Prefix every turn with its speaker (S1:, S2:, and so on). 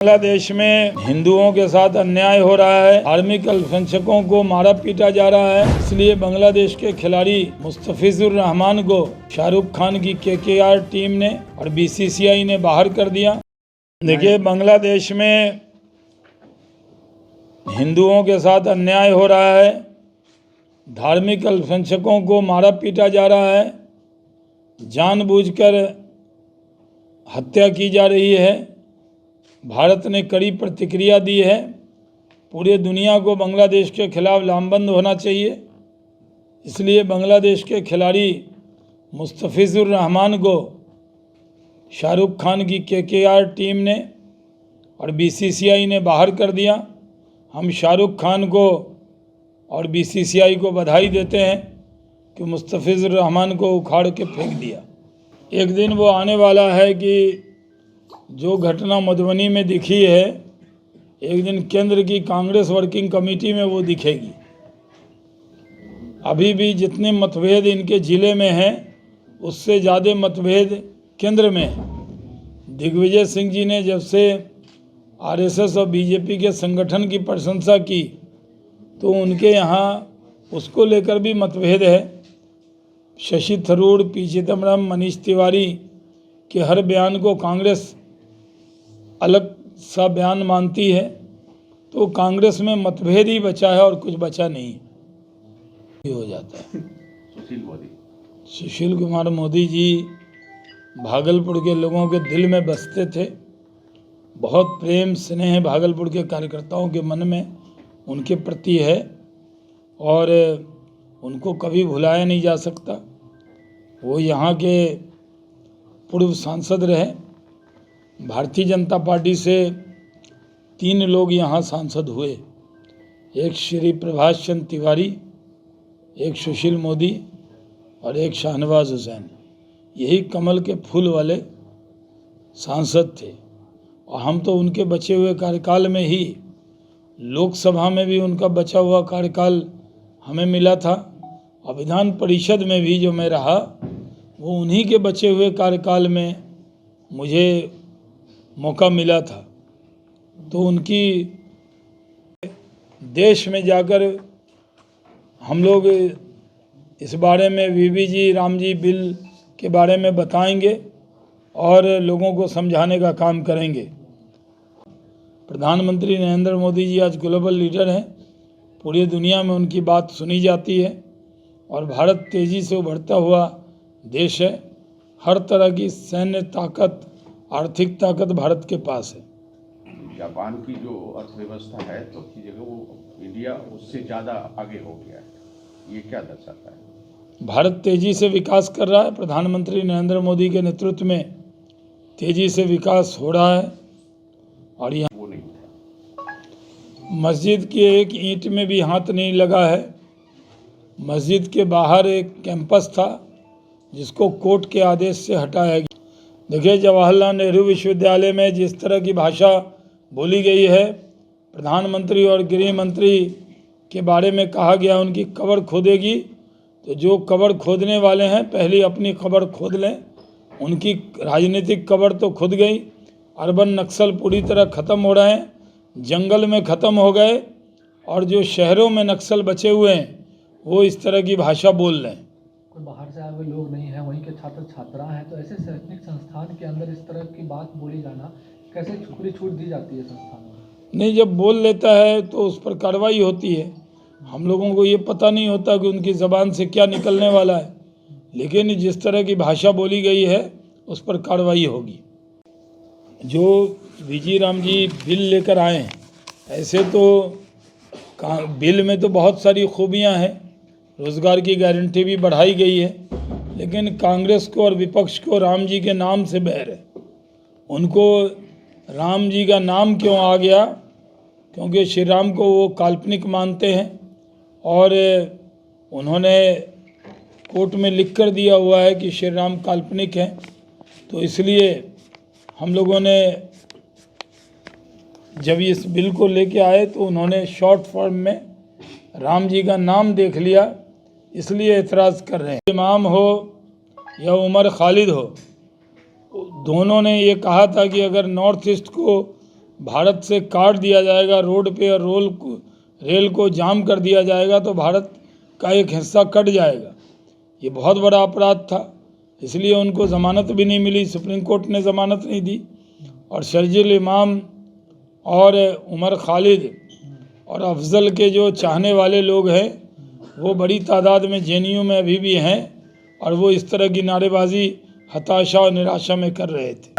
S1: बांग्लादेश में हिंदुओं के साथ अन्याय हो रहा है, धार्मिक अल्पसंख्यकों को मारा पीटा जा रहा है। इसलिए बांग्लादेश के खिलाड़ी मुस्तफिजुर रहमान को शाहरुख खान की KKR टीम ने और BCCI ने बाहर कर दिया। देखिए, बांग्लादेश में हिंदुओं के साथ अन्याय हो रहा है, धार्मिक अल्पसंख्यकों को मारा पीटा जा रहा है, जानबूझकर हत्या की जा रही है। भारत ने कड़ी प्रतिक्रिया दी है। पूरे दुनिया को बांग्लादेश के खिलाफ लामबंद होना चाहिए। इसलिए बांग्लादेश के खिलाड़ी मुस्तफिजुर रहमान को शाहरुख खान की KKR टीम ने और BCCI ने बाहर कर दिया। हम शाहरुख खान को और BCCI को बधाई देते हैं कि मुस्तफिजुर रहमान को उखाड़ के फेंक दिया। एक दिन वो आने वाला है कि जो घटना मधुबनी में दिखी है, एक दिन केंद्र की कांग्रेस वर्किंग कमेटी में वो दिखेगी। अभी भी जितने मतभेद इनके ज़िले में हैं, उससे ज़्यादा मतभेद केंद्र में है। दिग्विजय सिंह जी ने जब से RSS और BJP के संगठन की प्रशंसा की, तो उनके यहाँ उसको लेकर भी मतभेद है। शशि थरूर, P चिदम्बरम, मनीष तिवारी के हर बयान को कांग्रेस अलग सा बयान मानती है, तो कांग्रेस में मतभेद ही बचा है और कुछ बचा नहीं है। हो जाता है। सुशील कुमार मोदी जी भागलपुर के लोगों के दिल में बसते थे। बहुत प्रेम स्नेह भागलपुर के कार्यकर्ताओं के मन में उनके प्रति है और उनको कभी भुलाया नहीं जा सकता। वो यहाँ के पूर्व सांसद रहे। भारतीय जनता पार्टी से 3 लोग यहाँ सांसद हुए, एक श्री प्रभाष चंद्र तिवारी, एक सुशील मोदी और एक शाहनवाज हुसैन। यही कमल के फूल वाले सांसद थे और हम तो उनके बचे हुए कार्यकाल में ही, लोकसभा में भी उनका बचा हुआ कार्यकाल हमें मिला था और विधान परिषद में भी जो मैं रहा, वो उन्हीं के बचे हुए कार्यकाल में मुझे मौका मिला था। तो उनकी देश में जाकर हम लोग इस बारे में VBG रामजी बिल के बारे में बताएंगे और लोगों को समझाने का काम करेंगे। प्रधानमंत्री नरेंद्र मोदी जी आज ग्लोबल लीडर हैं, पूरी दुनिया में उनकी बात सुनी जाती है और भारत तेज़ी से उभरता हुआ देश है। हर तरह की सैन्य ताकत, आर्थिक ताकत भारत के पास है।
S2: जापान की जो अर्थव्यवस्था है तो की जगह वो इंडिया उससे ज़्यादा आगे हो गया है, ये क्या दर्शाता है?
S1: भारत तेज़ी से विकास कर रहा है। प्रधानमंत्री नरेंद्र मोदी के नेतृत्व में तेज़ी से विकास हो रहा है और यहाँ
S2: वो नहीं था।
S1: मस्जिद की एक ईंट में भी हाथ नहीं लगा है। मस्जिद के बाहर एक कैंपस था जिसको कोर्ट के आदेश से हटाया गया। देखिए, जवाहरलाल नेहरू विश्वविद्यालय में जिस तरह की भाषा बोली गई है, प्रधानमंत्री और गृह मंत्री के बारे में कहा गया उनकी कब्र खोदेगी, तो जो कब्र खोदने वाले हैं पहले अपनी कब्र खोद लें। उनकी राजनीतिक कब्र तो खुद गई। अर्बन नक्सल पूरी तरह ख़त्म हो रहे हैं, जंगल में ख़त्म हो गए और जो शहरों में नक्सल बचे हुए हैं वो इस तरह की भाषा बोल रहे हैं।
S3: कोई बाहर से आए हुए लोग नहीं हैं, वहीं के छात्र छात्रा हैं, तो ऐसे शैक्षणिक संस्थान के अंदर इस तरह की बात बोली जाना, कैसे खुली छूट दी जाती है संस्थान में?
S1: नहीं, जब बोल लेता है तो उस पर कार्रवाई होती है। हम लोगों को ये पता नहीं होता कि उनकी ज़बान से क्या निकलने वाला है, लेकिन जिस तरह की भाषा बोली गई है उस पर कार्रवाई होगी। जो VG राम जी बिल लेकर आए हैं, ऐसे तो बिल में तो बहुत सारी खूबियाँ हैं। रोज़गार की गारंटी भी बढ़ाई गई है, लेकिन कांग्रेस को और विपक्ष को राम जी के नाम से बैर है। उनको राम जी का नाम क्यों आ गया? क्योंकि श्री राम को वो काल्पनिक मानते हैं और उन्होंने कोर्ट में लिख कर दिया हुआ है कि श्री राम काल्पनिक हैं। तो इसलिए हम लोगों ने जब इस बिल को लेके आए तो उन्होंने शॉर्ट फॉर्म में राम जी का नाम देख लिया, इसलिए एतराज़ कर रहे हैं। इमाम हो या उमर खालिद हो, दोनों ने ये कहा था कि अगर नॉर्थ ईस्ट को भारत से काट दिया जाएगा रोड पे और रेल को जाम कर दिया जाएगा तो भारत का एक हिस्सा कट जाएगा। ये बहुत बड़ा अपराध था, इसलिए उनको ज़मानत भी नहीं मिली, सुप्रीम कोर्ट ने ज़मानत नहीं दी। और शर्जील इमाम और उमर खालिद और अफजल के जो चाहने वाले लोग हैं वो बड़ी तादाद में जेएनयू में अभी भी हैं और वो इस तरह की नारेबाजी हताशा और निराशा में कर रहे थे।